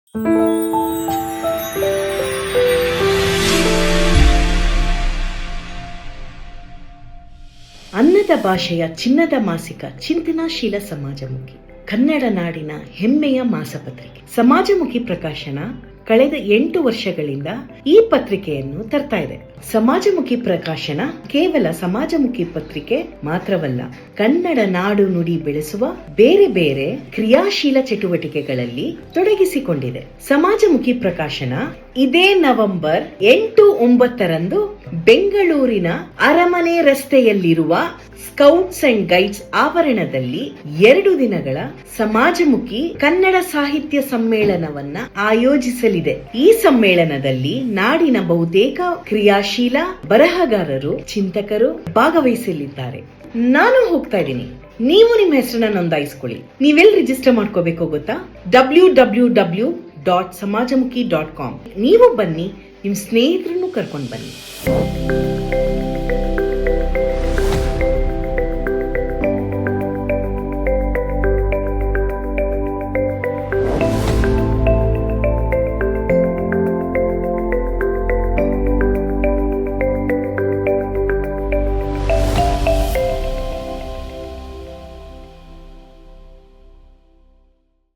ಅನ್ನದ ಭಾಷೆಯ ಚಿನ್ನದ ಮಾಸಿಕ ಚಿಂತನಾಶೀಲ ಸಮಾಜಮುಖಿ, ಕನ್ನಡ ನಾಡಿನ ಹೆಮ್ಮೆಯ ಮಾಸಪತ್ರಿಕೆ. ಸಮಾಜಮುಖಿ ಪ್ರಕಾಶನ ಕಳೆದ 8 ವರ್ಷಗಳಿಂದ ಈ ಪತ್ರಿಕೆಯನ್ನು ತರ್ತಾ ಇದೆ. ಸಮಾಜಮುಖಿ ಪ್ರಕಾಶನ ಕೇವಲ ಸಮಾಜಮುಖಿ ಪತ್ರಿಕೆ ಮಾತ್ರವಲ್ಲ, ಕನ್ನಡ ನಾಡು ನುಡಿ ಬೆಳೆಸುವ ಬೇರೆ ಬೇರೆ ಕ್ರಿಯಾಶೀಲ ಚಟುವಟಿಕೆಗಳಲ್ಲಿ ತೊಡಗಿಸಿಕೊಂಡಿದೆ. ಸಮಾಜಮುಖಿ ಪ್ರಕಾಶನ ಇದೇ ನವೆಂಬರ್ 8-9 ಬೆಂಗಳೂರಿನ ಅರಮನೆ ರಸ್ತೆಯಲ್ಲಿರುವ ಸ್ಕೌಟ್ಸ್ ಅಂಡ್ ಗೈಡ್ಸ್ ಆವರಣದಲ್ಲಿ 2 ದಿನಗಳ ಸಮಾಜಮುಖಿ ಕನ್ನಡ ಸಾಹಿತ್ಯ ಸಮ್ಮೇಳನವನ್ನ ಆಯೋಜಿಸಲಿದೆ. ಈ ಸಮ್ಮೇಳನದಲ್ಲಿ ನಾಡಿನ ಬಹುತೇಕ ಕ್ರಿಯಾಶೀಲ ಬರಹಗಾರರು, ಚಿಂತಕರು ಭಾಗವಹಿಸಲಿದ್ದಾರೆ. ನಾನು ಹೋಗ್ತಾ ಇದ್ದೀನಿ, ನೀವು ನಿಮ್ಮ ಹೆಸರನ್ನ ನೋಂದಾಯಿಸ್ಕೊಳ್ಳಿ. ನೀವೆಲ್ಲಿ ರಿಜಿಸ್ಟರ್ ಮಾಡ್ಕೋಬೇಕು ಗೊತ್ತಾ? www.samajamukhi.com. ನೀವು ಬನ್ನಿ, ನಿಮ್ಮ ಸ್ನೇಹಿತರನ್ನು ಕರ್ಕೊಂಡು ಬನ್ನಿ.